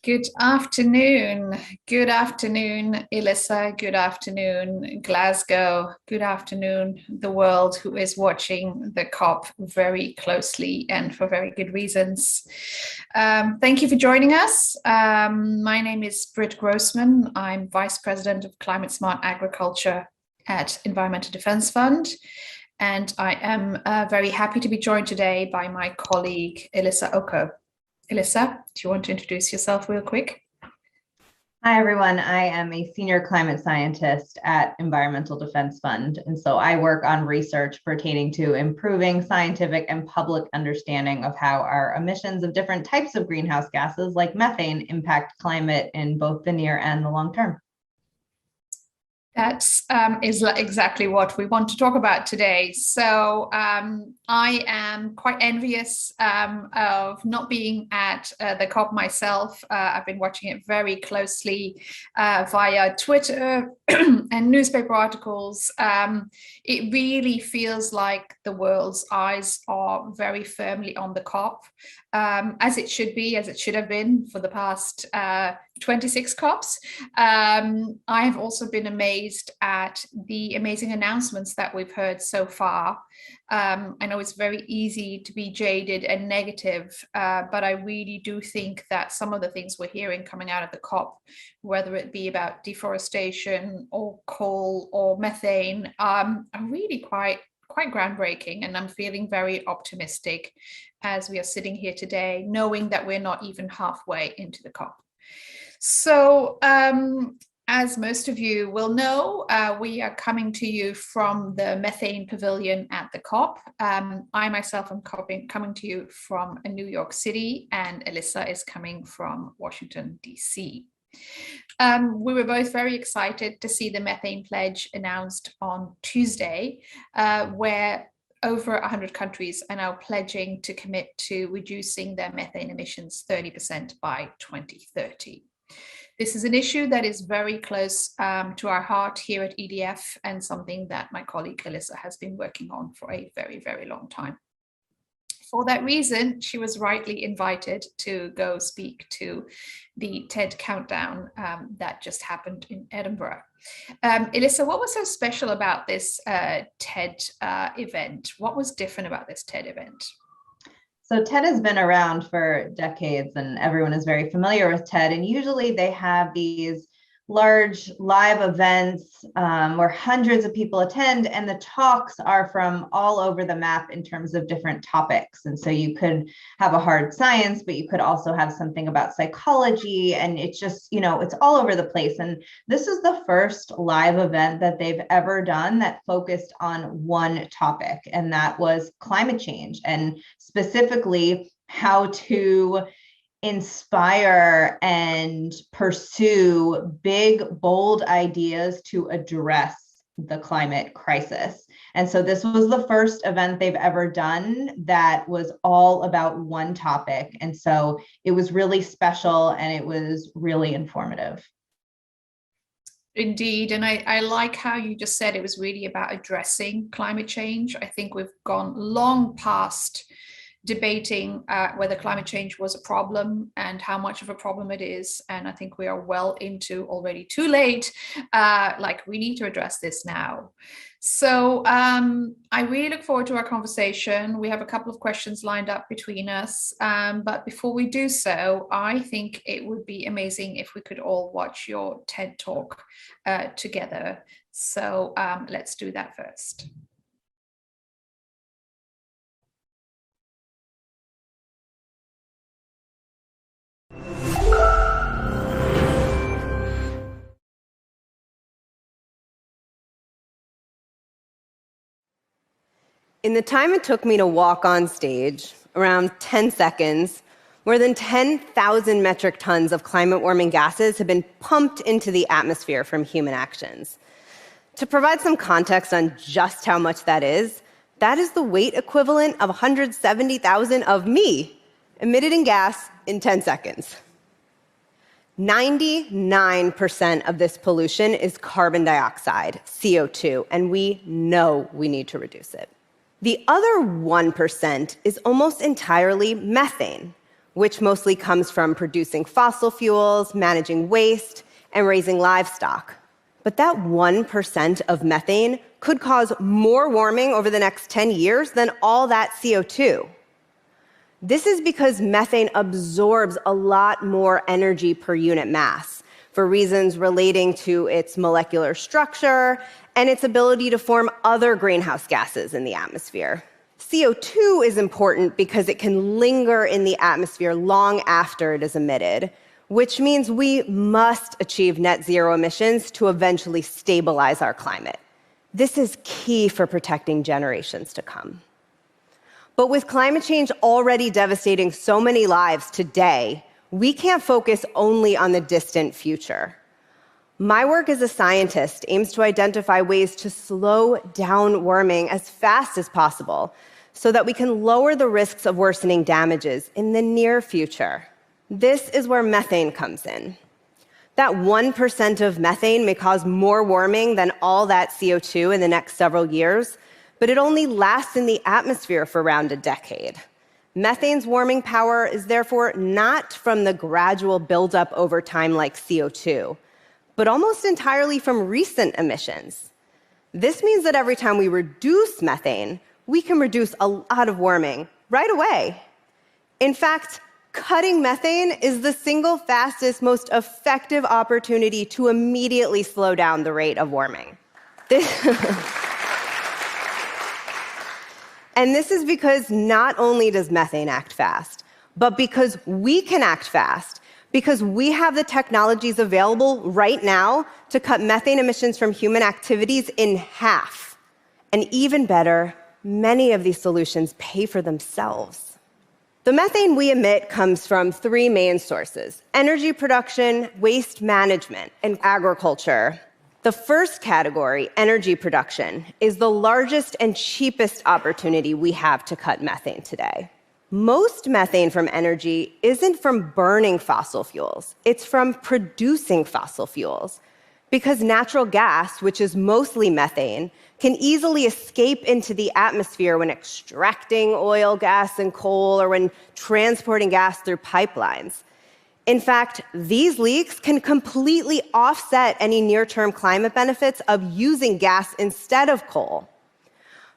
Good afternoon. Good afternoon, Elissa. Good afternoon, Glasgow. Good afternoon, the world who is watching the COP very closely and for very good reasons. Thank you for joining us. My name is Britt Grossman. I'm Vice President of Climate Smart Agriculture at Environmental Defence Fund. And I am very happy to be joined today by my colleague, Elissa Oko. Elissa, do you want to introduce yourself real quick? Hi, everyone. I am a senior climate scientist at Environmental Defence Fund. And so I work on research pertaining to improving scientific and public understanding of how our emissions of different types of greenhouse gases like methane impact climate in both the near and the long term. That is exactly what we want to talk about today. So I am quite envious of not being at the COP myself. I've been watching it very closely via Twitter and newspaper articles. It really feels like the world's eyes are very firmly on the COP, as it should be, as it should have been for the past 26 COPs. I have also been amazed at the amazing announcements that we've heard so far. I know it's very easy to be jaded and negative, but I really do think that some of the things we're hearing coming out of the COP, whether it be about deforestation or coal or methane, are really quite groundbreaking, and I'm feeling very optimistic as we are sitting here today, knowing that we're not even halfway into the COP. So as most of you will know, we are coming to you from the Methane Pavilion at the COP. I myself am coming to you from New York City, and Elissa is coming from Washington, D.C. We were both very excited to see the Methane Pledge announced on Tuesday, where over 100 countries are now pledging to commit to reducing their methane emissions 30% by 2030. This is an issue that is very close to our heart here at EDF, and something that my colleague Elissa has been working on for a very, very long time. For that reason, she was rightly invited to go speak to the TED Countdown that just happened in Edinburgh. Elissa, what was so special about this TED event? What was different about this TED event? So TED has been around for decades, and everyone is very familiar with TED. And usually they have these large live events where hundreds of people attend, and the talks are from all over the map in terms of different topics. And so you could have a hard science, but you could also have something about psychology, and it's just, it's all over the place. And this is the first live event that they've ever done that focused on one topic, and that was climate change, and specifically how to inspire and pursue big, bold ideas to address the climate crisis. And so this was the first event they've ever done that was all about one topic. And so it was really special, and it was really informative. Indeed. And I like how you just said it was really about addressing climate change. I think we've gone long past debating whether climate change was a problem and how much of a problem it is. And I think we are well into already too late. We need to address this now. So I really look forward to our conversation. We have a couple of questions lined up between us. But before we do so, I think it would be amazing if we could all watch your TED Talk together. So let's do that first. In the time it took me to walk on stage, around 10 seconds, more than 10,000 metric tons of climate-warming gases have been pumped into the atmosphere from human actions. To provide some context on just how much that is the weight equivalent of 170,000 of me emitted in gas in 10 seconds. 99% of this pollution is carbon dioxide, CO2, and we know we need to reduce it. The other 1% is almost entirely methane, which mostly comes from producing fossil fuels, managing waste, and raising livestock. But that 1% of methane could cause more warming over the next 10 years than all that CO2. This is because methane absorbs a lot more energy per unit mass for reasons relating to its molecular structure and its ability to form other greenhouse gases in the atmosphere. CO2 is important because it can linger in the atmosphere long after it is emitted, which means we must achieve net zero emissions to eventually stabilize our climate. This is key for protecting generations to come. But with climate change already devastating so many lives today, we can't focus only on the distant future. My work as a scientist aims to identify ways to slow down warming as fast as possible so that we can lower the risks of worsening damages in the near future. This is where methane comes in. That 1% of methane may cause more warming than all that CO2 in the next several years, but it only lasts in the atmosphere for around a decade. Methane's warming power is therefore not from the gradual buildup over time like CO2, but almost entirely from recent emissions. This means that every time we reduce methane, we can reduce a lot of warming right away. In fact, cutting methane is the single fastest, most effective opportunity to immediately slow down the rate of warming. And this is because not only does methane act fast, but because we can act fast, because we have the technologies available right now to cut methane emissions from human activities in half. And even better, many of these solutions pay for themselves. The methane we emit comes from three main sources: energy production, waste management, and agriculture. The first category, energy production, is the largest and cheapest opportunity we have to cut methane today. Most methane from energy isn't from burning fossil fuels. It's from producing fossil fuels. Because natural gas, which is mostly methane, can easily escape into the atmosphere when extracting oil, gas, and coal, or when transporting gas through pipelines. In fact, these leaks can completely offset any near-term climate benefits of using gas instead of coal.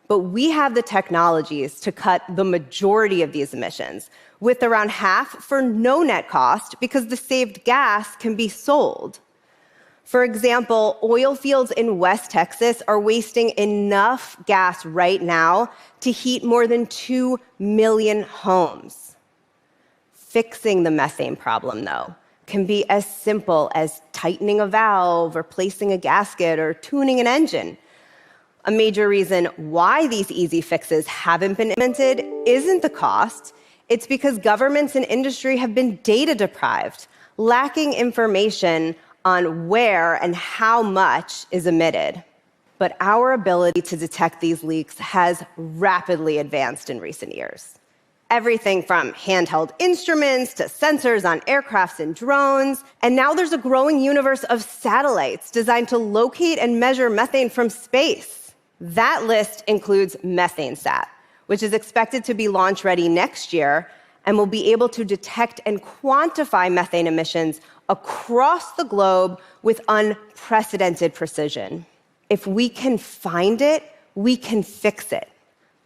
But we have the technologies to cut the majority of these emissions, with around half for no net cost because the saved gas can be sold. For example, oil fields in West Texas are wasting enough gas right now to heat more than 2 million homes. Fixing the methane problem, though, can be as simple as tightening a valve, replacing a gasket, or tuning an engine. A major reason why these easy fixes haven't been implemented isn't the cost. It's because governments and industry have been data deprived, lacking information on where and how much is emitted. But our ability to detect these leaks has rapidly advanced in recent years. Everything from handheld instruments to sensors on aircrafts and drones. And now there's a growing universe of satellites designed to locate and measure methane from space. That list includes MethaneSat, which is expected to be launch ready next year and will be able to detect and quantify methane emissions across the globe with unprecedented precision. If we can find it, we can fix it.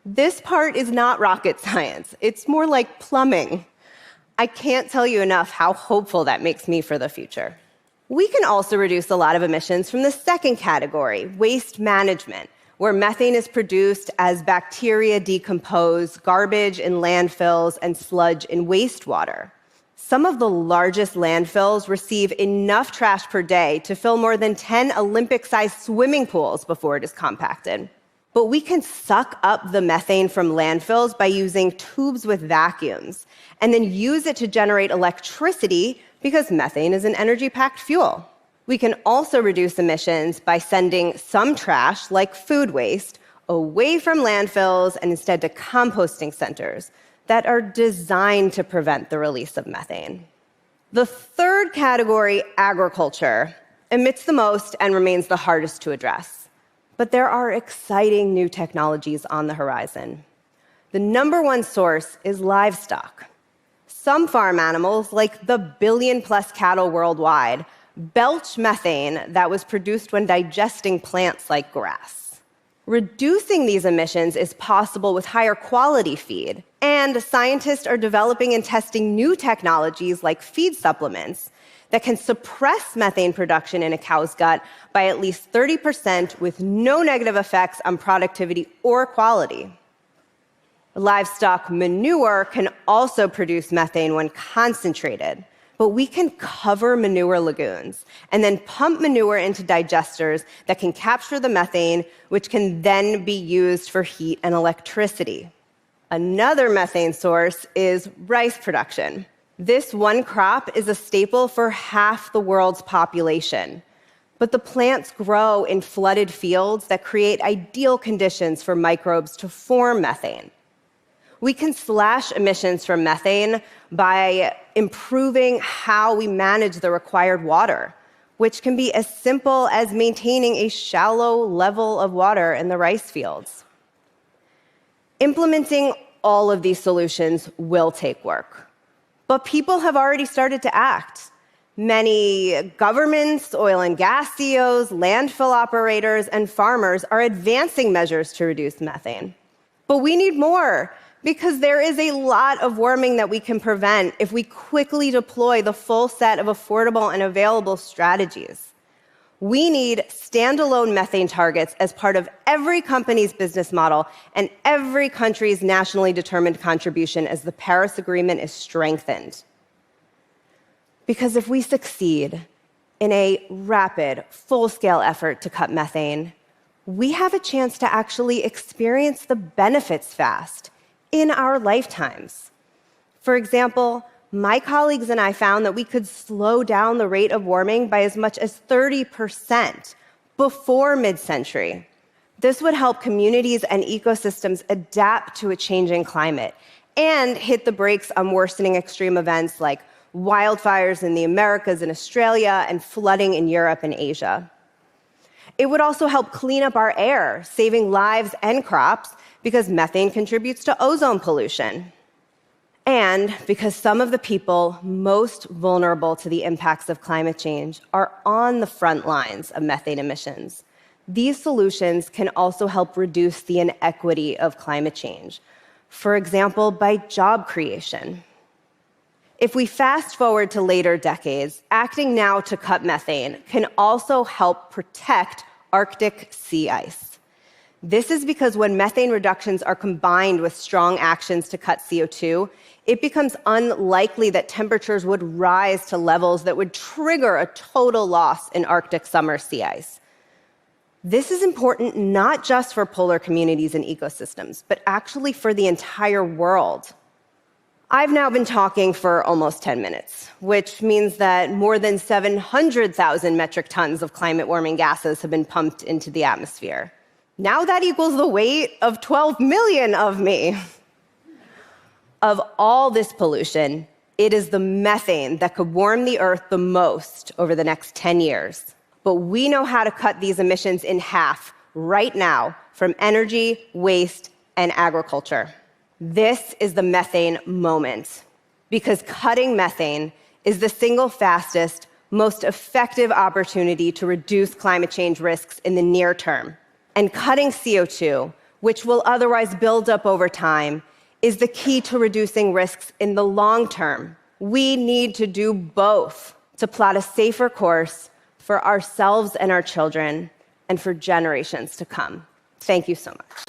This part is not rocket science. It's more like plumbing. I can't tell you enough how hopeful that makes me for the future. We can also reduce a lot of emissions from the second category, waste management, where methane is produced as bacteria decompose garbage in landfills and sludge in wastewater. Some of the largest landfills receive enough trash per day to fill more than 10 Olympic-sized swimming pools before it is compacted. But we can suck up the methane from landfills by using tubes with vacuums, and then use it to generate electricity because methane is an energy-packed fuel. We can also reduce emissions by sending some trash, like food waste, away from landfills and instead to composting centers that are designed to prevent the release of methane. The third category, agriculture, emits the most and remains the hardest to address. But there are exciting new technologies on the horizon. The number one source is livestock. some farm animals, like the billion-plus cattle worldwide, belch methane that was produced when digesting plants like grass. Reducing these emissions is possible with higher quality feed, and scientists are developing and testing new technologies like feed supplements that can suppress methane production in a cow's gut by at least 30% with no negative effects on productivity or quality. Livestock manure can also produce methane when concentrated, but we can cover manure lagoons and then pump manure into digesters that can capture the methane, which can then be used for heat and electricity. Another methane source is rice production. This one crop is a staple for half the world's population, but the plants grow in flooded fields that create ideal conditions for microbes to form methane. We can slash emissions from methane by improving how we manage the required water, which can be as simple as maintaining a shallow level of water in the rice fields. Implementing all of these solutions will take work, but people have already started to act. Many governments, oil and gas CEOs, landfill operators, and farmers are advancing measures to reduce methane. But we need more, because there is a lot of warming that we can prevent if we quickly deploy the full set of affordable and available strategies. We need standalone methane targets as part of every company's business model and every country's nationally determined contribution as the Paris Agreement is strengthened. Because if we succeed in a rapid, full-scale effort to cut methane, we have a chance to actually experience the benefits fast in our lifetimes. For example, my colleagues and I found that we could slow down the rate of warming by as much as 30% before mid-century. This would help communities and ecosystems adapt to a changing climate and hit the brakes on worsening extreme events like wildfires in the Americas and Australia and flooding in Europe and Asia. It would also help clean up our air, saving lives and crops, because methane contributes to ozone pollution. And because some of the people most vulnerable to the impacts of climate change are on the front lines of methane emissions, these solutions can also help reduce the inequity of climate change, for example, by job creation. If we fast forward to later decades, acting now to cut methane can also help protect Arctic sea ice. This is because when methane reductions are combined with strong actions to cut CO2, it becomes unlikely that temperatures would rise to levels that would trigger a total loss in Arctic summer sea ice. This is important not just for polar communities and ecosystems, but actually for the entire world. I've now been talking for almost 10 minutes, which means that more than 700,000 metric tons of climate warming gases have been pumped into the atmosphere. Now that equals the weight of 12 million of me. Of all this pollution, it is the methane that could warm the Earth the most over the next 10 years. But we know how to cut these emissions in half right now from energy, waste, and agriculture. This is the methane moment, because cutting methane is the single fastest, most effective opportunity to reduce climate change risks in the near term. And cutting CO2, which will otherwise build up over time, is the key to reducing risks in the long term. We need to do both to plot a safer course for ourselves and our children and for generations to come. Thank you so much.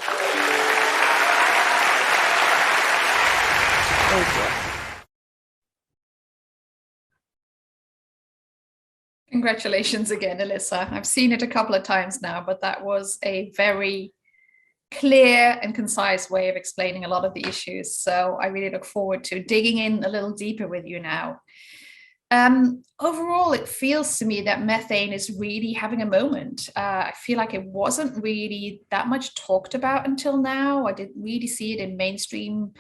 Thank you. Congratulations again, Alyssa. I've seen it a couple of times now, but that was a very clear and concise way of explaining a lot of the issues. So I really look forward to digging in a little deeper with you now. Overall, it feels to me that methane is really having a moment. I feel like it wasn't really that much talked about until now. I didn't really see it in mainstream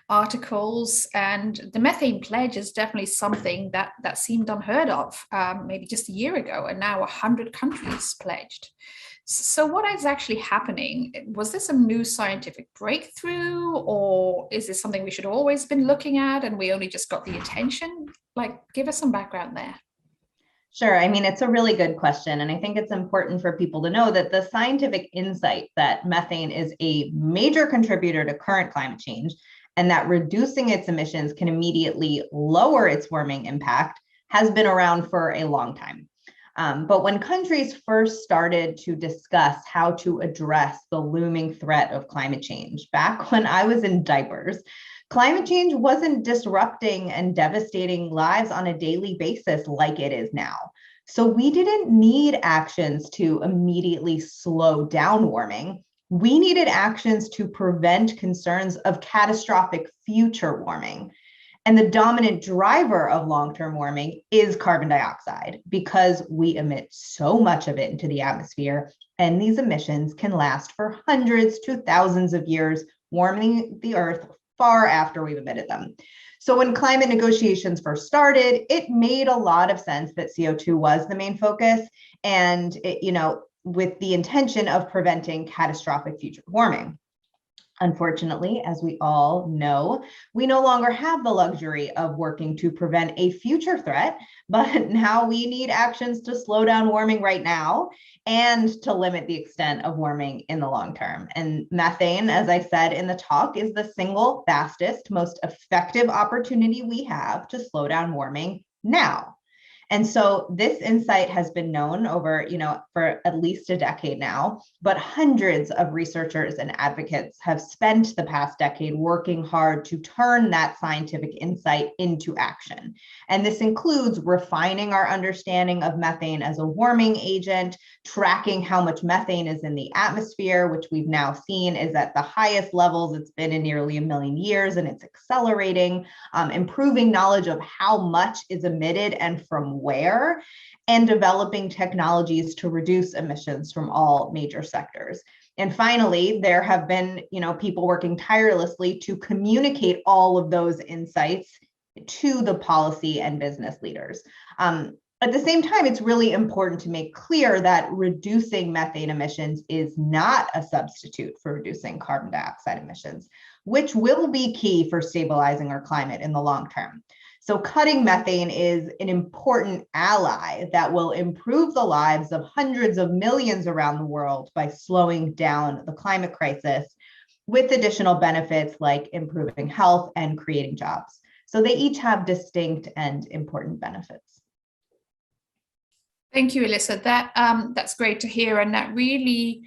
articles, and the Methane Pledge is definitely something that seemed unheard of maybe just a year ago, and now 100 countries pledged. So what is actually happening? Was this a new scientific breakthrough, or is this something we should always been looking at and we only just got the attention? Like, give us some background there. Sure. I mean, it's a really good question. And I think it's important for people to know that the scientific insight that methane is a major contributor to current climate change and that reducing its emissions can immediately lower its warming impact has been around for a long time. But when countries first started to discuss how to address the looming threat of climate change, back when I was in diapers, climate change wasn't disrupting and devastating lives on a daily basis like it is now. So we didn't need actions to immediately slow down warming. We needed actions to prevent concerns of catastrophic future warming. And the dominant driver of long-term warming is carbon dioxide because we emit so much of it into the atmosphere, and these emissions can last for hundreds to thousands of years, warming the Earth far after we've emitted them. So when climate negotiations first started, it made a lot of sense that CO2 was the main focus, and with the intention of preventing catastrophic future warming. Unfortunately, as we all know, we no longer have the luxury of working to prevent a future threat, but now we need actions to slow down warming right now and to limit the extent of warming in the long term. And methane, as I said in the talk, is the single fastest, most effective opportunity we have to slow down warming now. And so this insight has been known over, for at least a decade now, but hundreds of researchers and advocates have spent the past decade working hard to turn that scientific insight into action. And this includes refining our understanding of methane as a warming agent, tracking how much methane is in the atmosphere, which we've now seen is at the highest levels it's been in nearly a million years, and it's accelerating, improving knowledge of how much is emitted and from where, and developing technologies to reduce emissions from all major sectors. And finally, there have been, people working tirelessly to communicate all of those insights to the policy and business leaders. At the same time, it's really important to make clear that reducing methane emissions is not a substitute for reducing carbon dioxide emissions, which will be key for stabilizing our climate in the long term. So cutting methane is an important ally that will improve the lives of hundreds of millions around the world by slowing down the climate crisis, with additional benefits like improving health and creating jobs. So they each have distinct and important benefits. Thank you, Alyssa. That's great to hear, and that really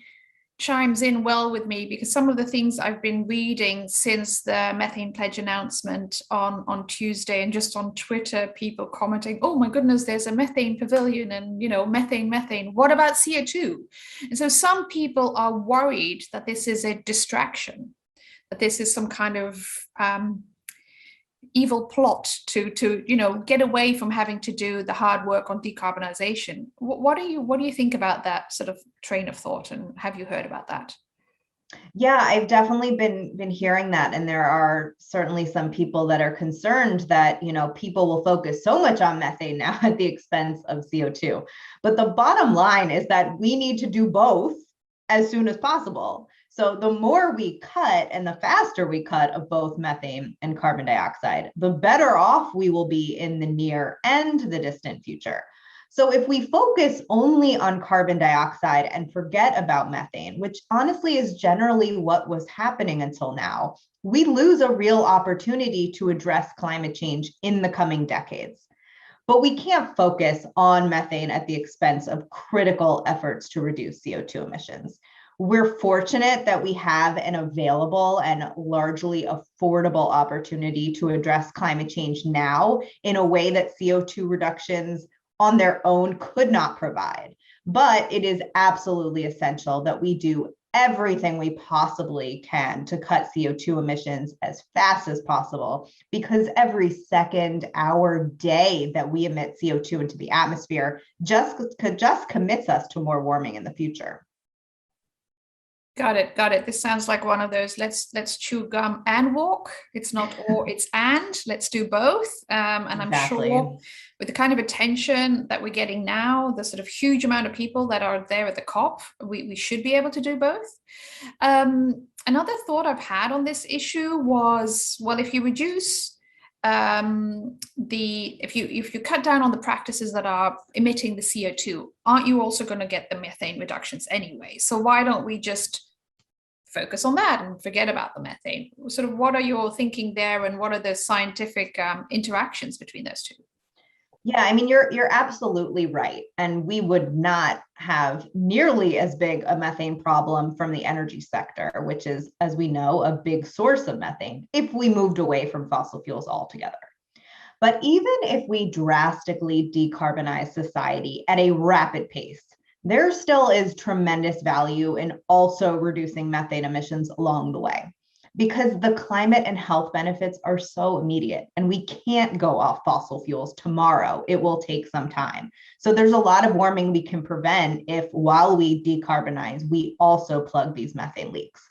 chimes in well with me, because some of the things I've been reading since the Methane Pledge announcement on Tuesday, and just on Twitter, people commenting, oh my goodness, there's a methane pavilion, and methane, what about CO2? And so some people are worried that this is a distraction, that this is some kind of evil plot to get away from having to do the hard work on decarbonization. What do you think about that sort of train of thought, and have you heard about that? Yeah, I've definitely been hearing that, and there are certainly some people that are concerned that people will focus so much on methane now at the expense of CO2. But the bottom line is that we need to do both as soon as possible. So the more we cut and the faster we cut of both methane and carbon dioxide, the better off we will be in the near and the distant future. So if we focus only on carbon dioxide and forget about methane, which honestly is generally what was happening until now, we lose a real opportunity to address climate change in the coming decades. But we can't focus on methane at the expense of critical efforts to reduce CO2 emissions. We're fortunate that we have an available and largely affordable opportunity to address climate change now in a way that CO2 reductions on their own could not provide. But it is absolutely essential that we do everything we possibly can to cut CO2 emissions as fast as possible, because every second, hour, day that we emit CO2 into the atmosphere just commits us to more warming in the future. Got it. Got it. This sounds like one of those let's chew gum and walk. It's not or, it's and. Let's do both. And I'm Exactly. sure with the kind of attention that we're getting now, the sort of huge amount of people that are there at the COP, we should be able to do both. Another thought I've had on this issue was, well, if you reduce if you cut down on the practices that are emitting the CO2, aren't you also going to get the methane reductions anyway? So why don't we just focus on that and forget about the methane? Sort of what are your thinking there, and what are the scientific interactions between those two? Yeah, I mean, you're absolutely right. And we would not have nearly as big a methane problem from the energy sector, which is, as we know, a big source of methane, if we moved away from fossil fuels altogether. But even if we drastically decarbonize society at a rapid pace, there still is tremendous value in also reducing methane emissions along the way, because the climate and health benefits are so immediate, and we can't go off fossil fuels tomorrow. It will take some time. So there's a lot of warming we can prevent if, while we decarbonize, we also plug these methane leaks,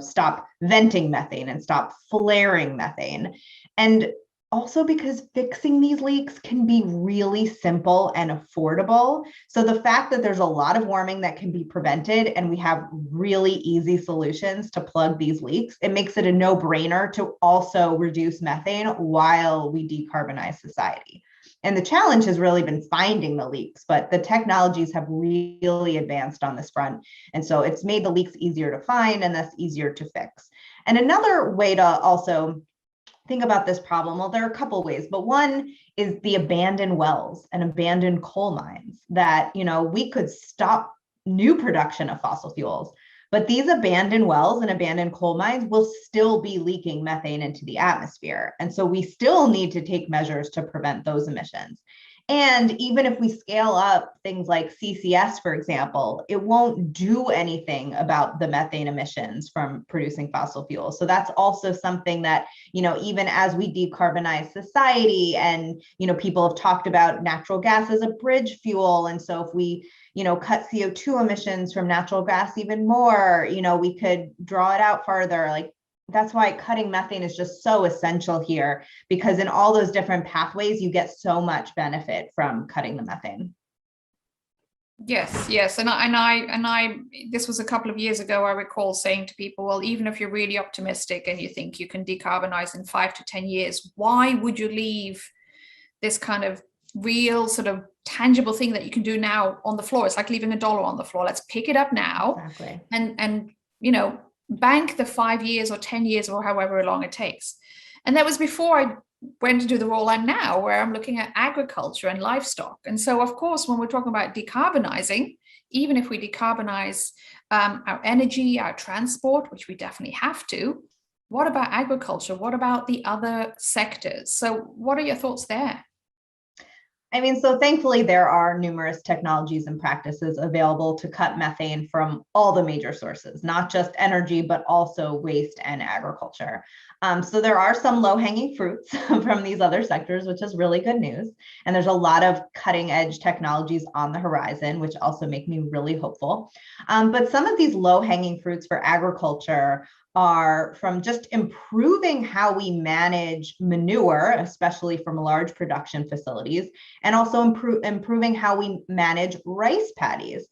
stop venting methane and stop flaring methane. And also because fixing these leaks can be really simple and affordable. So the fact that there's a lot of warming that can be prevented and we have really easy solutions to plug these leaks, it makes it a no-brainer to also reduce methane while we decarbonize society. And the challenge has really been finding the leaks, but the technologies have really advanced on this front. And so it's made the leaks easier to find and thus easier to fix. And another way to also think about this problem, well, there are a couple ways, but one is the abandoned wells and abandoned coal mines that, we could stop new production of fossil fuels, but these abandoned wells and abandoned coal mines will still be leaking methane into the atmosphere. And so we still need to take measures to prevent those emissions. And even if we scale up things like CCS, for example, it won't do anything about the methane emissions from producing fossil fuels. So that's also something that, even as we decarbonize society and, people have talked about natural gas as a bridge fuel. And so if we, cut CO2 emissions from natural gas even more, we could draw it out farther. Like, that's why cutting methane is just so essential here, because in all those different pathways, you get so much benefit from cutting the methane. Yes, and I this was a couple of years ago, I recall saying to people, well, even if you're really optimistic and you think you can decarbonize in 5 to 10 years, why would you leave this kind of real sort of tangible thing that you can do now on the floor? It's like leaving $1 on the floor. Let's pick it up now. Exactly. And bank the 5 years or 10 years or however long it takes. And that was before I went to do the role I'm now, where I'm looking at agriculture and livestock. And so, of course, when we're talking about decarbonizing, even if we decarbonize our energy, our transport, which we definitely have to, what about agriculture? What about the other sectors? So what are your thoughts there? I mean, so thankfully, there are numerous technologies and practices available to cut methane from all the major sources, not just energy, but also waste and agriculture. So there are some low-hanging fruits from these other sectors, which is really good news. And there's a lot of cutting-edge technologies on the horizon, which also make me really hopeful. But some of these low-hanging fruits for agriculture are from just improving how we manage manure, especially from large production facilities, and also improving how we manage rice paddies.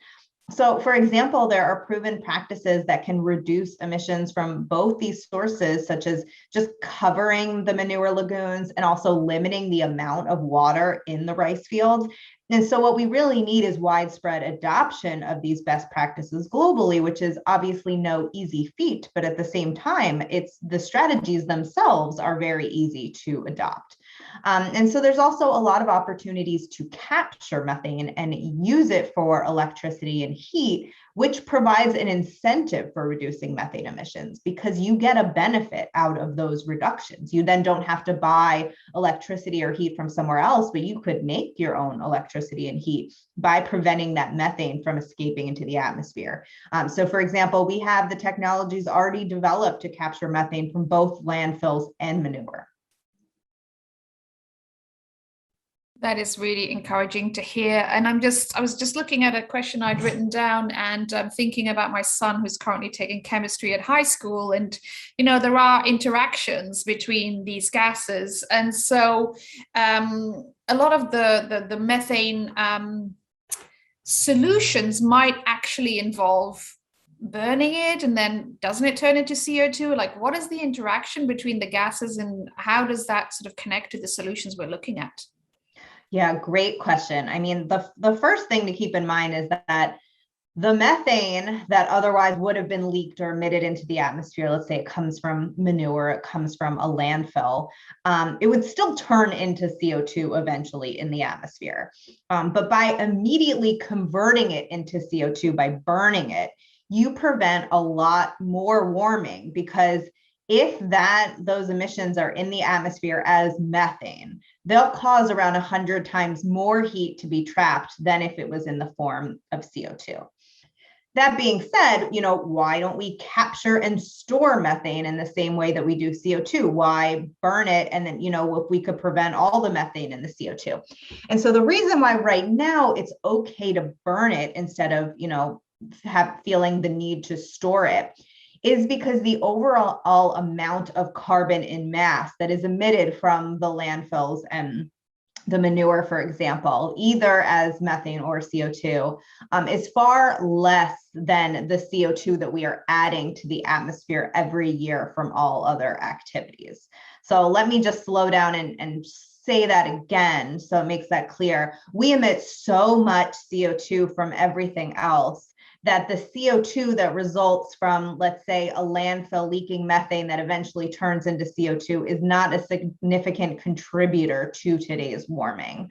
So, for example, there are proven practices that can reduce emissions from both these sources, such as just covering the manure lagoons and also limiting the amount of water in the rice fields. And so what we really need is widespread adoption of these best practices globally, which is obviously no easy feat, but at the same time, it's the strategies themselves are very easy to adopt. And so there's also a lot of opportunities to capture methane and use it for electricity and heat, which provides an incentive for reducing methane emissions because you get a benefit out of those reductions. You then don't have to buy electricity or heat from somewhere else, but you could make your own electricity and heat by preventing that methane from escaping into the atmosphere. So for example, we have the technologies already developed to capture methane from both landfills and manure. That is really encouraging to hear. And I was just looking at a question I'd written down, and I'm thinking about my son who's currently taking chemistry at high school. And, there are interactions between these gases. And so a lot of the methane solutions might actually involve burning it, and then doesn't it turn into CO2? Like, what is the interaction between the gases, and how does that sort of connect to the solutions we're looking at? Yeah, great question. I mean, the first thing to keep in mind is that the methane that otherwise would have been leaked or emitted into the atmosphere, let's say it comes from manure, it comes from a landfill, it would still turn into CO2 eventually in the atmosphere. But by immediately converting it into CO2 by burning it, you prevent a lot more warming, because if those emissions are in the atmosphere as methane, they'll cause around 100 times more heat to be trapped than if it was in the form of CO2. That being said, why don't we capture and store methane in the same way that we do CO2? Why burn it? And then, if we could prevent all the methane in the CO2. And so the reason why right now it's okay to burn it instead of, feeling the need to store it is because the overall amount of carbon in mass that is emitted from the landfills and the manure, for example, either as methane or CO2, is far less than the CO2 that we are adding to the atmosphere every year from all other activities. So let me just slow down and say that again so it makes that clear. We emit so much CO2 from everything else that the CO2 that results from, let's say, a landfill leaking methane that eventually turns into CO2 is not a significant contributor to today's warming.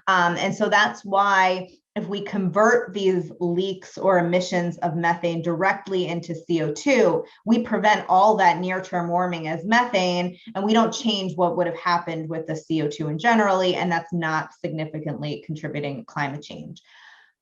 And so that's why if we convert these leaks or emissions of methane directly into CO2, we prevent all that near-term warming as methane, and we don't change what would have happened with the CO2 in generally, and that's not significantly contributing to climate change.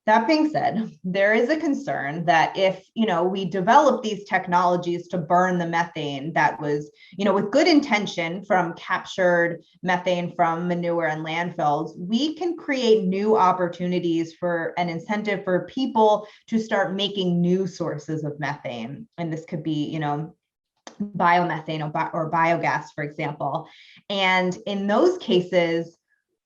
That being said, there is a concern that if, we develop these technologies to burn the methane that was, with good intention from captured methane from manure and landfills, we can create new opportunities for an incentive for people to start making new sources of methane. And this could be, biomethane or biogas, for example. And in those cases,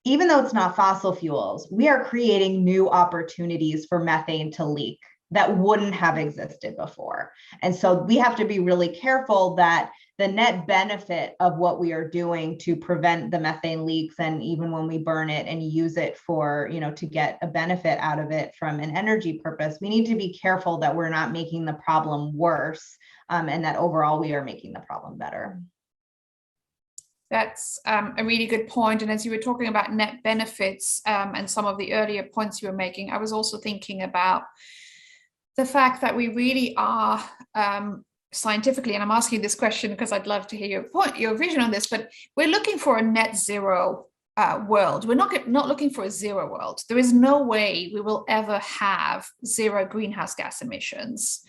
even though it's not fossil fuels, we are creating new opportunities for methane to leak that wouldn't have existed before. And so we have to be really careful that the net benefit of what we are doing to prevent the methane leaks, and even when we burn it and use it for, to get a benefit out of it from an energy purpose, we need to be careful that we're not making the problem worse, and that overall we are making the problem better. That's a really good point. And as you were talking about net benefits and some of the earlier points you were making, I was also thinking about the fact that we really are scientifically, and I'm asking this question because I'd love to hear your vision on this, but we're looking for a net zero world. We're not looking for a zero world. There is no way we will ever have zero greenhouse gas emissions.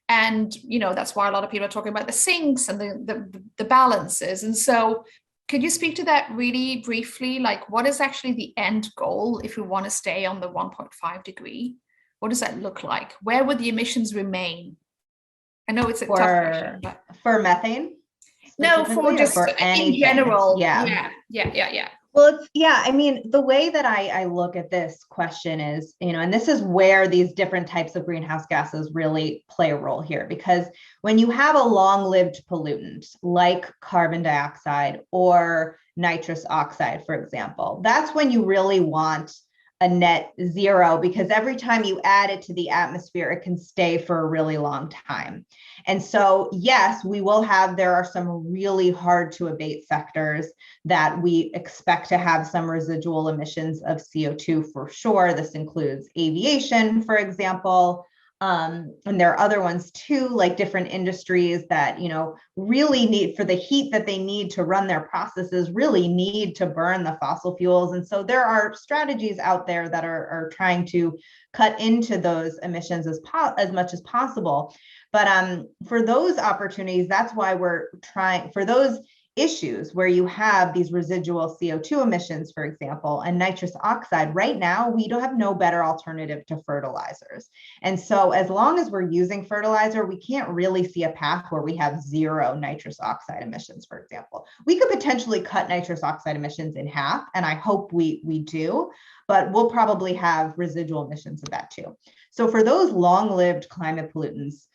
And, that's why a lot of people are talking about the sinks and the balances. And so could you speak to that really briefly? Like, what is actually the end goal if we want to stay on the 1.5 degree? What does that look like? Where would the emissions remain? I know it's a tough question, but for methane? No, for just in general. Yeah. Well, I mean, the way that I look at this question is, and this is where these different types of greenhouse gases really play a role here, because when you have a long-lived pollutant like carbon dioxide or nitrous oxide, for example, that's when you really want a net zero, because every time you add it to the atmosphere, it can stay for a really long time. And so, yes, there are some really hard to abate sectors that we expect to have some residual emissions of CO2 for sure. This includes aviation, for example. And there are other ones too, like different industries that, really need, for the heat that they need to run their processes, really need to burn the fossil fuels. And so there are strategies out there that are trying to cut into those emissions as much as possible. But for those opportunities, that's why we're trying, for those issues where you have these residual CO2 emissions, for example, and nitrous oxide, right now, we don't have no better alternative to fertilizers. And so as long as we're using fertilizer, we can't really see a path where we have zero nitrous oxide emissions, for example. We could potentially cut nitrous oxide emissions in half, and I hope we do, but we'll probably have residual emissions of that too. So for those long-lived climate pollutants,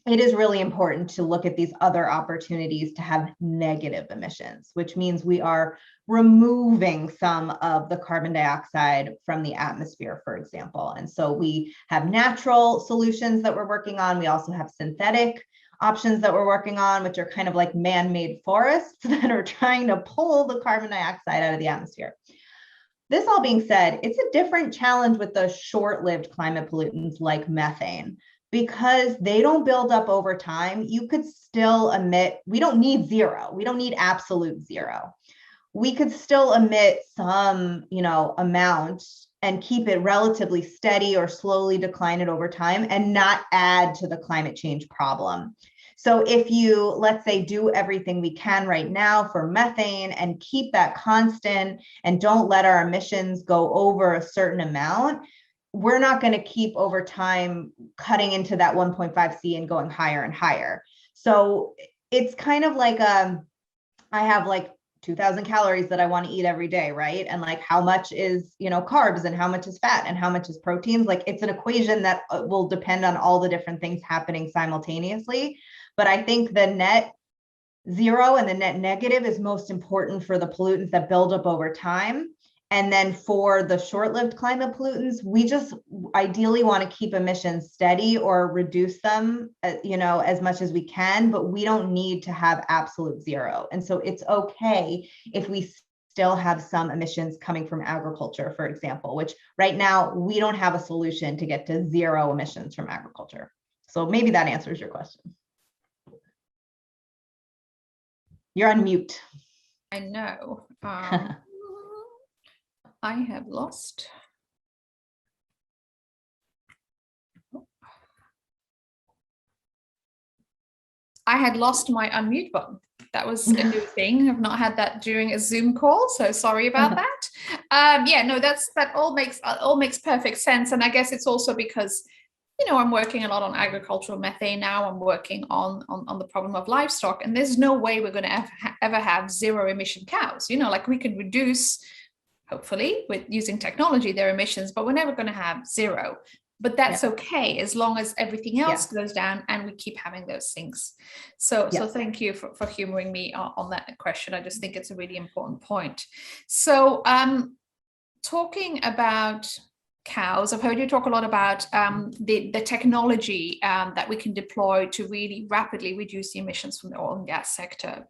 it is really important to look at these other opportunities to have negative emissions, which means we are removing some of the carbon dioxide from the atmosphere, for example. And so we have natural solutions that we're working on. We also have synthetic options that we're working on, which are kind of like man-made forests that are trying to pull the carbon dioxide out of the atmosphere. This all being said, it's a different challenge with the short-lived climate pollutants like methane, because they don't build up over time. You could still emit, we don't need zero. We don't need absolute zero. We could still emit some, amount and keep it relatively steady or slowly decline it over time and not add to the climate change problem. So if you, let's say, do everything we can right now for methane and keep that constant and don't let our emissions go over a certain amount, we're not going to keep over time cutting into that 1.5C and going higher and higher. So it's kind of like I have like 2,000 calories that I want to eat every day, right? And like how much is, carbs and how much is fat and how much is proteins? Like it's an equation that will depend on all the different things happening simultaneously. But I think the net zero and the net negative is most important for the pollutants that build up over time. And then for the short-lived climate pollutants, we just ideally want to keep emissions steady or reduce them, as much as we can, but we don't need to have absolute zero. And so it's okay if we still have some emissions coming from agriculture, for example, which right now we don't have a solution to get to zero emissions from agriculture. So maybe that answers your question. You're on mute. I know. I have lost. I had lost my unmute button. That was a new thing. I've not had that during a Zoom call, so sorry about that. Yeah, no, that all makes perfect sense, and I guess it's also because I'm working a lot on agricultural methane now. I'm working on the problem of livestock, and there's no way we're going to ever have zero emission cows. Like we can reduce, hopefully, with using technology, their emissions, but we're never going to have zero. But that's okay as long as everything else goes down and we keep having those things. So thank you for humoring me on that question. I just think it's a really important point. So talking about cows, I've heard you talk a lot about the technology that we can deploy to really rapidly reduce the emissions from the oil and gas sector.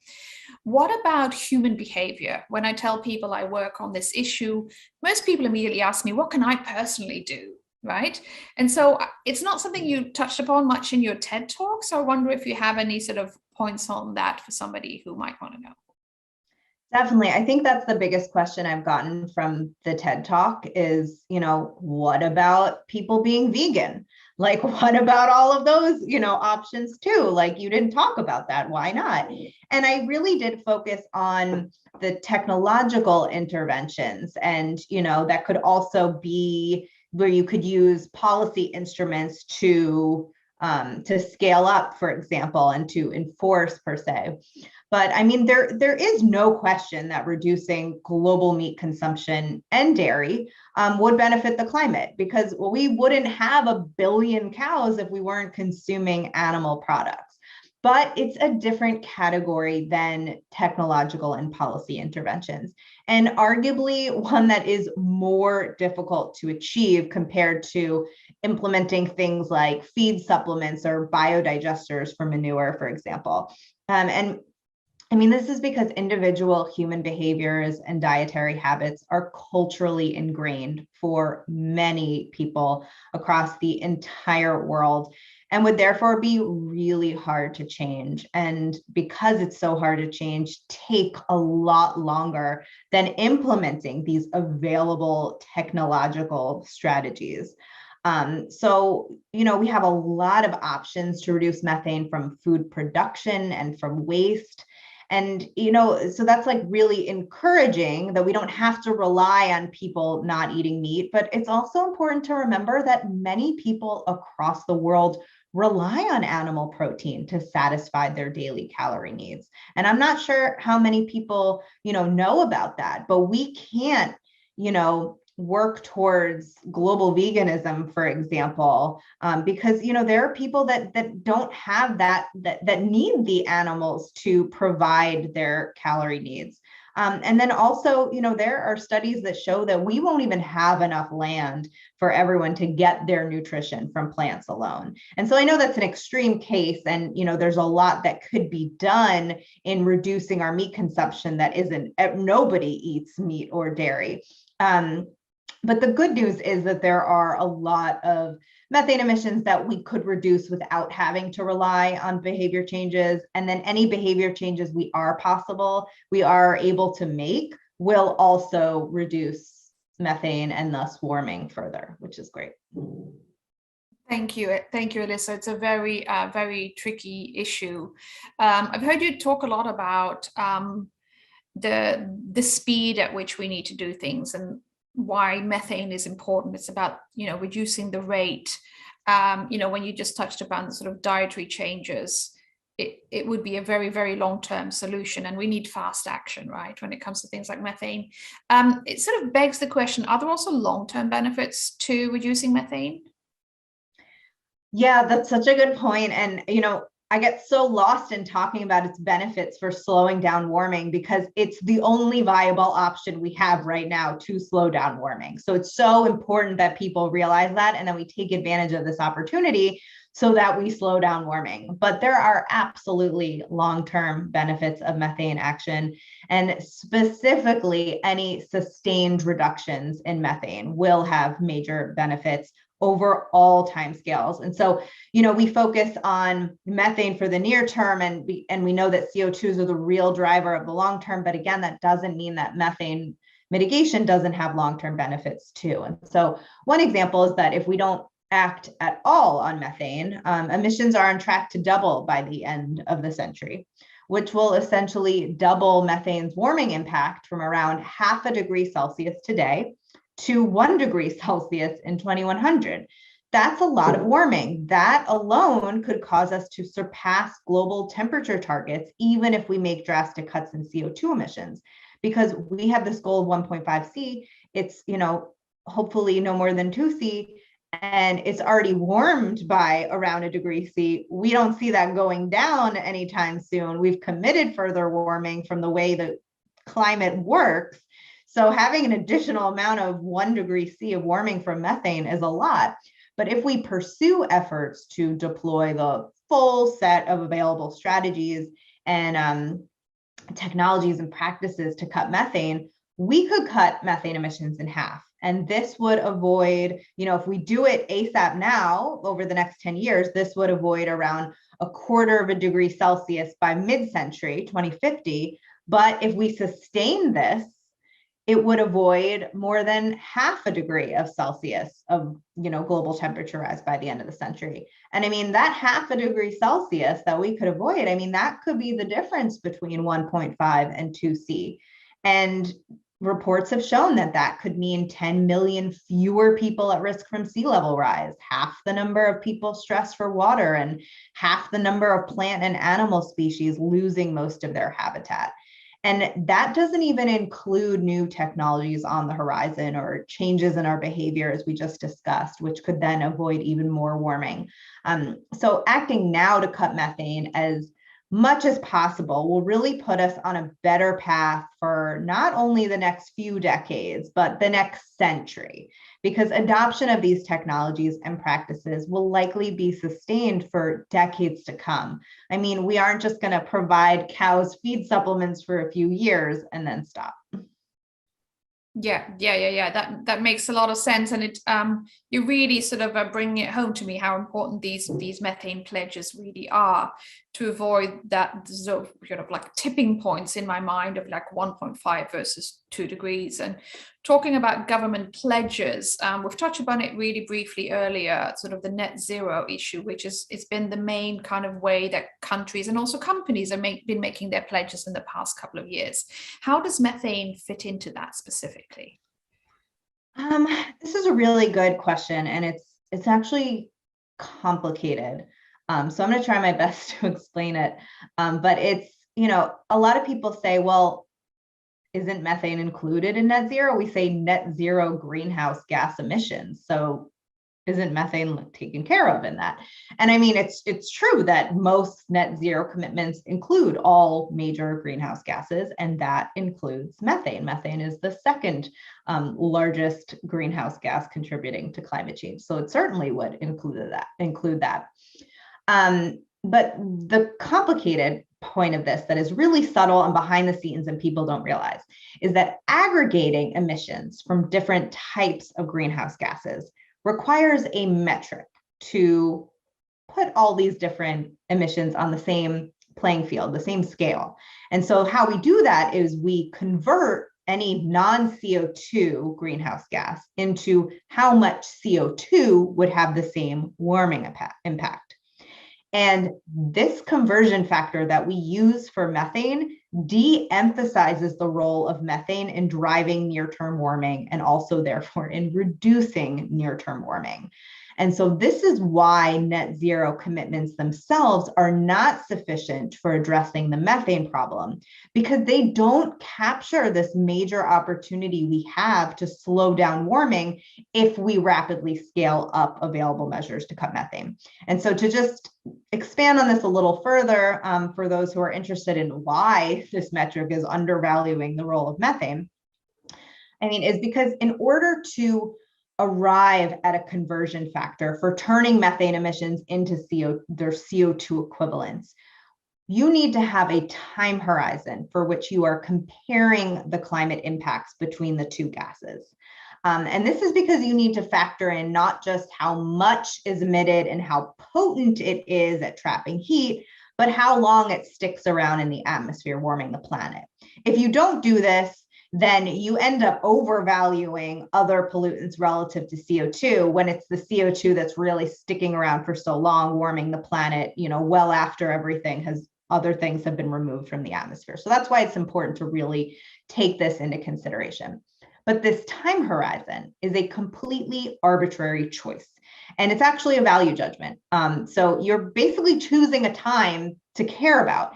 What about human behavior? When I tell people I work on this issue, most people immediately ask me, what can I personally do? Right? And so it's not something you touched upon much in your TED talk. So I wonder if you have any sort of points on that for somebody who might want to know. Definitely. I think that's the biggest question I've gotten from the TED Talk is, what about people being vegan? Like, what about all of those, options too? Like, you didn't talk about that. Why not? And I really did focus on the technological interventions. And, that could also be where you could use policy instruments to scale up, for example, and to enforce per se. But I mean, there is no question that reducing global meat consumption and dairy would benefit the climate, because we wouldn't have 1 billion cows if we weren't consuming animal products. But it's a different category than technological and policy interventions, and arguably one that is more difficult to achieve compared to implementing things like feed supplements or biodigesters for manure, for example. And I mean, this is because individual human behaviors and dietary habits are culturally ingrained for many people across the entire world and would therefore be really hard to change. And because it's so hard to change, take a lot longer than implementing these available technological strategies. So, we have a lot of options to reduce methane from food production and from waste. And, so that's like really encouraging that we don't have to rely on people not eating meat. But it's also important to remember that many people across the world rely on animal protein to satisfy their daily calorie needs. And I'm not sure how many people, know about that, but we can't, work towards global veganism, for example, because there are people that don't have that need the animals to provide their calorie needs. And then also, there are studies that show that we won't even have enough land for everyone to get their nutrition from plants alone. And so I know that's an extreme case, and there's a lot that could be done in reducing our meat consumption that isn't, nobody eats meat or dairy. But the good news is that there are a lot of methane emissions that we could reduce without having to rely on behavior changes. And then any behavior changes we are able to make will also reduce methane and thus warming further, which is great. Thank you, Alyssa. It's a very, very tricky issue. I've heard you talk a lot about the speed at which we need to do things and why methane is important. It's about, reducing the rate. When you just touched upon the sort of dietary changes, it would be a very, very long-term solution, and we need fast action, right, when it comes to things like methane. It sort of begs the question, are there also long-term benefits to reducing methane? Yeah, that's such a good point. And, I get so lost in talking about its benefits for slowing down warming because it's the only viable option we have right now to slow down warming. So it's so important that people realize that, and then we take advantage of this opportunity so that we slow down warming. But there are absolutely long-term benefits of methane action, and specifically any sustained reductions in methane will have major benefits over all timescales. And so, we focus on methane for the near term, and we know that CO2s are the real driver of the long term. But again, that doesn't mean that methane mitigation doesn't have long-term benefits too. And so one example is that if we don't act at all on methane, emissions are on track to double by the end of the century, which will essentially double methane's warming impact from around 0.5 degrees Celsius today to 1 degree Celsius in 2100. That's a lot of warming. That alone could cause us to surpass global temperature targets, even if we make drastic cuts in CO2 emissions, because we have this goal of 1.5 C. It's, hopefully no more than 2 C, and it's already warmed by around 1 degree C. We don't see that going down anytime soon. We've committed further warming from the way the climate works. So having an additional amount of 1 degree C of warming from methane is a lot. But if we pursue efforts to deploy the full set of available strategies and technologies and practices to cut methane, we could cut methane emissions in half. And this would avoid, if we do it ASAP now over the next 10 years, this would avoid around 0.25 degree Celsius by mid-century, 2050. But if we sustain this, it would avoid more than 0.5 degree of Celsius of, global temperature rise by the end of the century. And I mean, that 0.5 degree Celsius that we could avoid, that could be the difference between 1.5 and 2 C. And reports have shown that could mean 10 million fewer people at risk from sea level rise, half the number of people stressed for water, and half the number of plant and animal species losing most of their habitat. And that doesn't even include new technologies on the horizon or changes in our behavior, as we just discussed, which could then avoid even more warming. So acting now to cut methane as much as possible will really put us on a better path for not only the next few decades, but the next century, because adoption of these technologies and practices will likely be sustained for decades to come. We aren't just going to provide cows feed supplements for a few years and then stop. Yeah. That makes a lot of sense, and it you really sort of bringing it home to me how important these methane pledges really are to avoid that sort of like tipping points in my mind of like 1.5 versus 2 degrees, and talking about government pledges, we've touched upon it really briefly earlier, sort of the net zero issue, which is it's been the main kind of way that countries and also companies have been making their pledges in the past couple of years. How does methane fit into that specifically? This is a really good question, and it's actually complicated. So I'm going to try my best to explain it. But it's, a lot of people say, well, isn't methane included in net zero? We say net zero greenhouse gas emissions. So isn't methane taken care of in that? And I mean, it's true that most net zero commitments include all major greenhouse gases, and that includes methane. Methane is the second largest greenhouse gas contributing to climate change. So it certainly would include that. But the complicated point of this that is really subtle and behind the scenes and people don't realize is that aggregating emissions from different types of greenhouse gases requires a metric to put all these different emissions on the same playing field, the same scale. And so how we do that is we convert any non-CO2 greenhouse gas into how much CO2 would have the same warming impact. And this conversion factor that we use for methane de-emphasizes the role of methane in driving near-term warming and also therefore in reducing near-term warming. And so this is why net zero commitments themselves are not sufficient for addressing the methane problem, because they don't capture this major opportunity we have to slow down warming if we rapidly scale up available measures to cut methane. And so to just expand on this a little further, for those who are interested in why this metric is undervaluing the role of methane, is because in order to arrive at a conversion factor for turning methane emissions into their CO2 equivalents, you need to have a time horizon for which you are comparing the climate impacts between the two gases. And this is because you need to factor in not just how much is emitted and how potent it is at trapping heat, but how long it sticks around in the atmosphere warming the planet. If you don't do this, then you end up overvaluing other pollutants relative to CO2 when it's the CO2 that's really sticking around for so long, warming the planet, well after other things have been removed from the atmosphere. So that's why it's important to really take this into consideration. But this time horizon is a completely arbitrary choice, and it's actually a value judgment. So you're basically choosing a time to care about.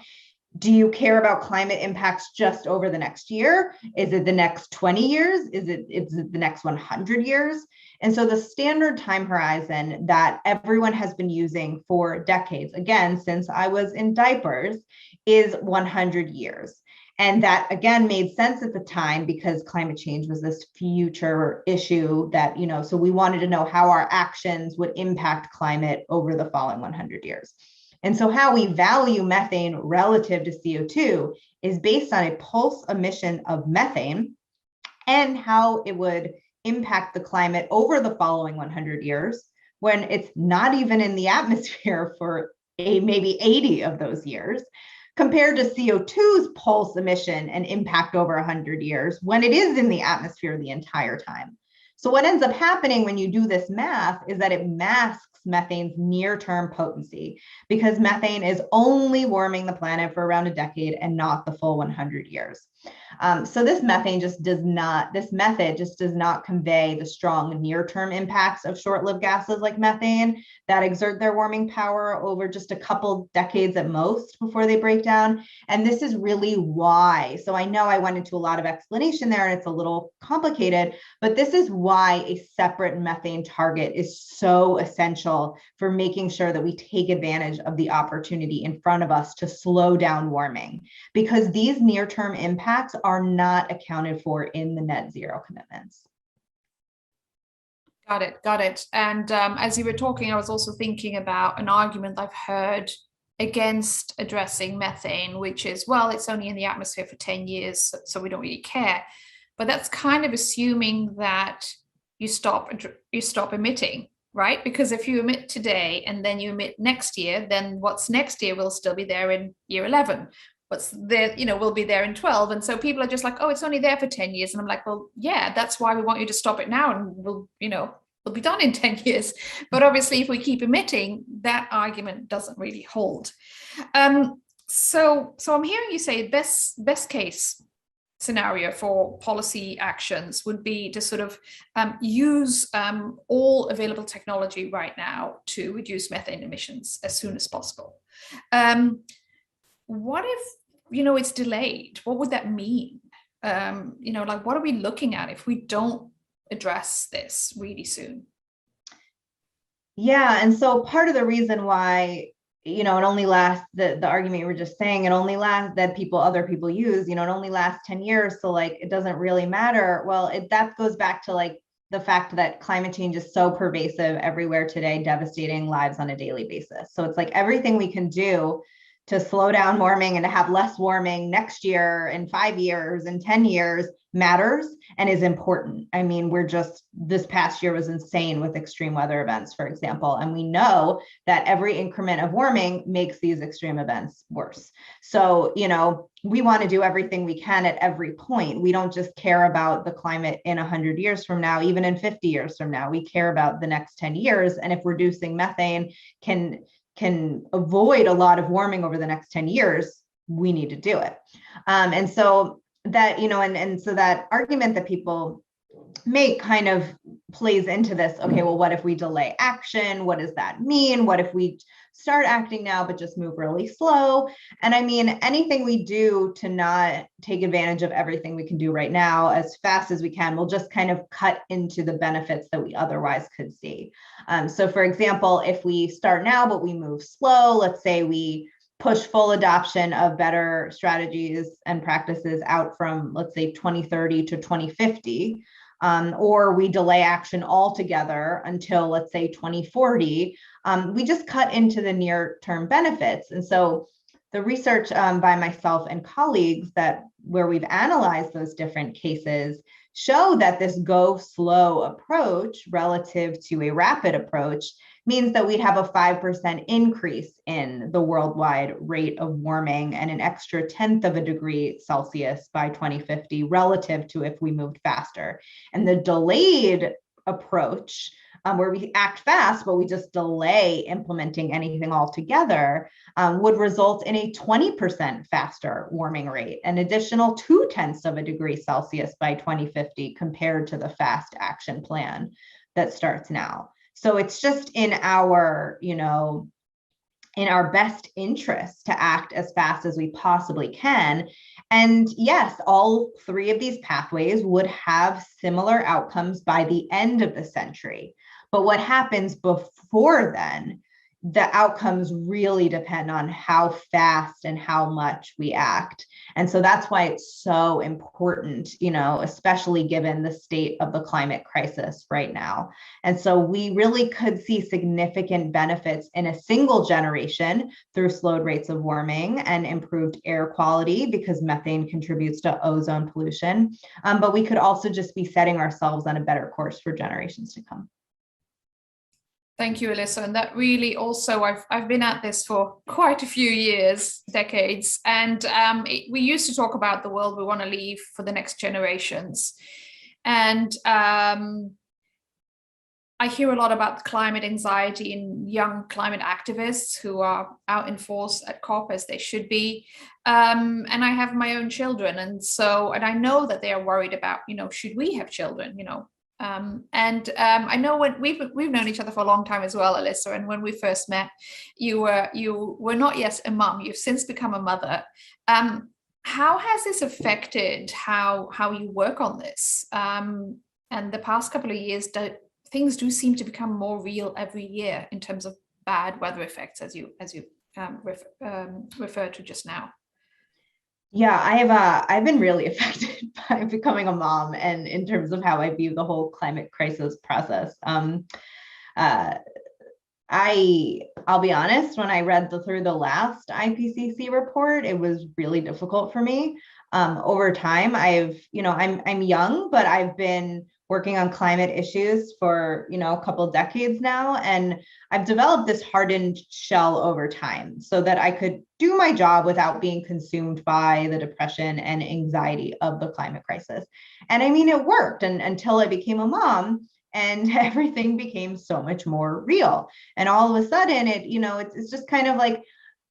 Do you care about climate impacts just over the next year? Is it the next 20 years? Is it the next 100 years? And so the standard time horizon that everyone has been using for decades, again, since I was in diapers, is 100 years. And that, again, made sense at the time because climate change was this future issue that, so we wanted to know how our actions would impact climate over the following 100 years. And so how we value methane relative to CO2 is based on a pulse emission of methane and how it would impact the climate over the following 100 years when it's not even in the atmosphere for maybe 80 of those years, compared to CO2's pulse emission and impact over 100 years when it is in the atmosphere the entire time. So what ends up happening when you do this math is that it masks methane's near-term potency, because methane is only warming the planet for around a decade and not the full 100 years. So this method just does not convey the strong near-term impacts of short-lived gases like methane that exert their warming power over just a couple decades at most before they break down. And this is really why. So I know I went into a lot of explanation there and it's a little complicated, but this is why a separate methane target is so essential for making sure that we take advantage of the opportunity in front of us to slow down warming, because these near-term impacts are not accounted for in the net zero commitments. Got it. And as you were talking, I was also thinking about an argument I've heard against addressing methane, which is, well, it's only in the atmosphere for 10 years, so we don't really care. But that's kind of assuming that you stop emitting, right? Because if you emit today and then you emit next year, then what's next year will still be there in year 11. what's there, will be there in 12. And so people are just like, oh, it's only there for 10 years. And I'm like, well, yeah, that's why we want you to stop it now. And we'll be done in 10 years. But obviously, if we keep emitting, that argument doesn't really hold. So I'm hearing you say best case scenario for policy actions would be to sort of use all available technology right now to reduce methane emissions as soon as possible. What if, it's delayed? What would that mean? Like, what are we looking at if we don't address this really soon? Yeah, and so part of the reason why it only lasts, the argument you were just saying, it only lasts, that other people use, it only lasts 10 years, so like it doesn't really matter. Well, that goes back to like the fact that climate change is so pervasive everywhere today, devastating lives on a daily basis. So it's like everything we can do to slow down warming and to have less warming next year, in 5 years, in 10 years matters and is important. I mean, this past year was insane with extreme weather events, for example, and we know that every increment of warming makes these extreme events worse. So, we want to do everything we can at every point. We don't just care about the climate in 100 years from now, even in 50 years from now. We care about the next 10 years. And if reducing methane can avoid a lot of warming over the next 10 years, we need to do it. And so that, and so that argument that people make kind of plays into this. Okay, well, what if we delay action? What does that mean? What if we start acting now, but just move really slow? And I mean, anything we do to not take advantage of everything we can do right now as fast as we can will just kind of cut into the benefits that we otherwise could see. So for example, if we start now, but we move slow, let's say we push full adoption of better strategies and practices out from, let's say, 2030 to 2050, or we delay action altogether until, let's say, 2040, we just cut into the near-term benefits. And so the research by myself and colleagues where we've analyzed those different cases show that this go slow approach relative to a rapid approach means that we'd have a 5% increase in the worldwide rate of warming and an extra 1/10 of a degree Celsius by 2050 relative to if we moved faster. And the delayed approach, where we act fast, but we just delay implementing anything altogether, would result in a 20% faster warming rate, an additional 2/10 of a degree Celsius by 2050 compared to the fast action plan that starts now. So it's just in our best interest to act as fast as we possibly can. And yes, all 3 of these pathways would have similar outcomes by the end of the century. But what happens before then, the outcomes really depend on how fast and how much we act. And so that's why it's so important, especially given the state of the climate crisis right now. And so we really could see significant benefits in a single generation through slowed rates of warming and improved air quality, because methane contributes to ozone pollution. But we could also just be setting ourselves on a better course for generations to come. Thank you, Alyssa. And that really also, I've been at this for quite a few years, decades. And we used to talk about the world we want to leave for the next generations. And I hear a lot about climate anxiety in young climate activists who are out in force at COP, as they should be. And I have my own children. And I know that they are worried about, should we have children, I know when we've known each other for a long time as well, Alyssa. And when we first met, you were not yet a mum. You've since become a mother. How has this affected how you work on this? And the past couple of years, things do seem to become more real every year in terms of bad weather effects, as you referred to just now. Yeah, I've been really affected by becoming a mom, and in terms of how I view the whole climate crisis process. I'll be honest, when I read through the last IPCC report, it was really difficult for me. Over time, I'm young, but I've been working on climate issues for, a couple decades now. And I've developed this hardened shell over time so that I could do my job without being consumed by the depression and anxiety of the climate crisis. And I mean, it worked until I became a mom and everything became so much more real. And all of a sudden it's just kind of like,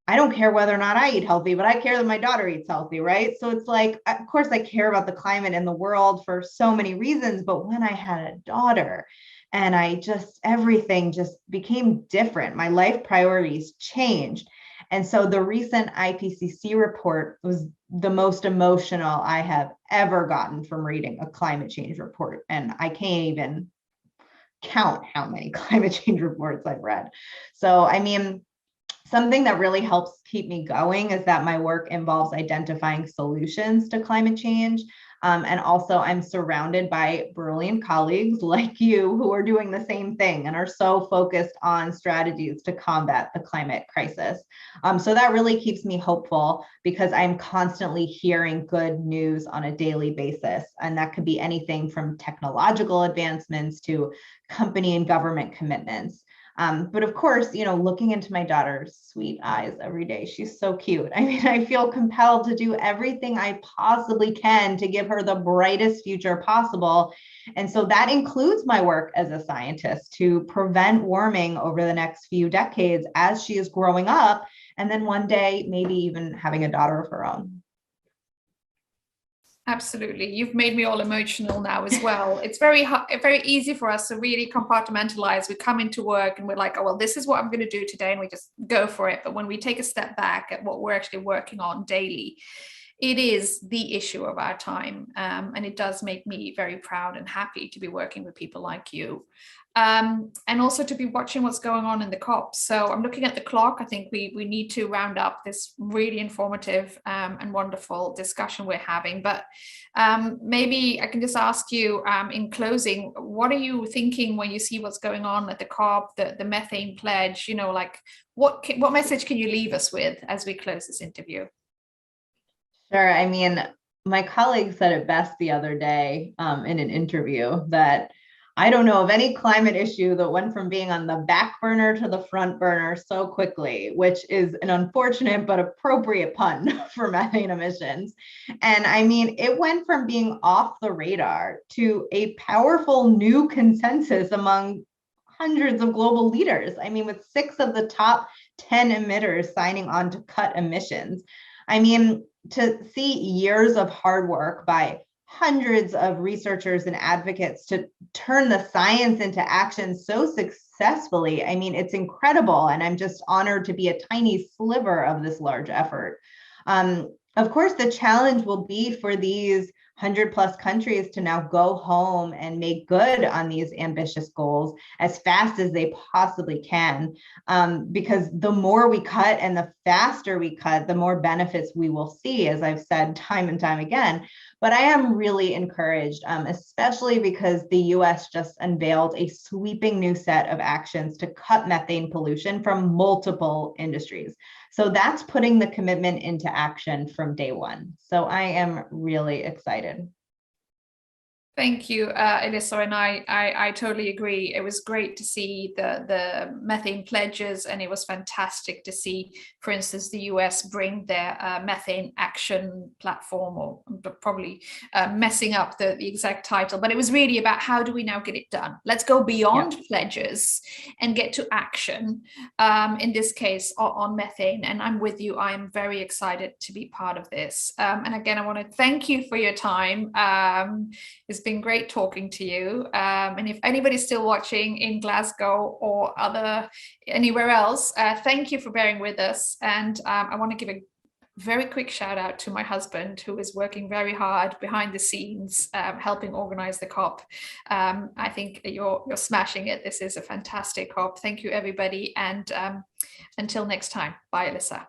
I don't care whether or not I eat healthy, but I care that my daughter eats healthy, right? So it's like, of course, I care about the climate and the world for so many reasons. But when I had a daughter and everything just became different, my life priorities changed. And so the recent IPCC report was the most emotional I have ever gotten from reading a climate change report. And I can't even count how many climate change reports I've read. So, I mean, something that really helps keep me going is that my work involves identifying solutions to climate change. And also I'm surrounded by brilliant colleagues like you who are doing the same thing and are so focused on strategies to combat the climate crisis. So that really keeps me hopeful because I'm constantly hearing good news on a daily basis. And that could be anything from technological advancements to company and government commitments. But of course, looking into my daughter's sweet eyes every day, she's so cute. I mean, I feel compelled to do everything I possibly can to give her the brightest future possible. And so that includes my work as a scientist to prevent warming over the next few decades as she is growing up, and then one day, maybe even having a daughter of her own. Absolutely. You've made me all emotional now as well. It's very easy for us to really compartmentalize. We come into work and we're like, oh, well, this is what I'm going to do today. And we just go for it. But when we take a step back at what we're actually working on daily, it is the issue of our time. And it does make me very proud and happy to be working with people like you. And also to be watching what's going on in the COP. So I'm looking at the clock. I think we need to round up this really informative and wonderful discussion we're having. But maybe I can just ask you in closing, what are you thinking when you see what's going on at the COP, the Methane Pledge? Like what message can you leave us with as we close this interview? Sure. I mean, my colleague said it best the other day in an interview that I don't know of any climate issue that went from being on the back burner to the front burner so quickly, which is an unfortunate but appropriate pun for methane emissions. And I mean, it went from being off the radar to a powerful new consensus among hundreds of global leaders. I mean, with 6 of the top 10 emitters signing on to cut emissions. I mean, to see years of hard work by hundreds of researchers and advocates to turn the science into action so successfully, I mean, it's incredible. And I'm just honored to be a tiny sliver of this large effort. Of course, the challenge will be for these 100+ countries to now go home and make good on these ambitious goals as fast as they possibly can, because the more we cut and the faster we cut, the more benefits we will see, as I've said time and time again. But I am really encouraged, especially because the US just unveiled a sweeping new set of actions to cut methane pollution from multiple industries. So that's putting the commitment into action from day one. So I am really excited. Thank you, Elissa, and I totally agree. It was great to see the methane pledges, and it was fantastic to see, for instance, the US bring their methane action platform, or probably messing up the exact title, but it was really about how do we now get it done? Let's go beyond pledges and get to action, in this case on methane. And I'm with you. I'm very excited to be part of this. And again, I want to thank you for your time. It's been great talking to you. And if anybody's still watching in Glasgow or anywhere else, thank you for bearing with us. And I want to give a very quick shout out to my husband, who is working very hard behind the scenes, helping organize the COP. I think you're smashing it. This is a fantastic COP. Thank you, everybody. And until next time, bye, Elissa.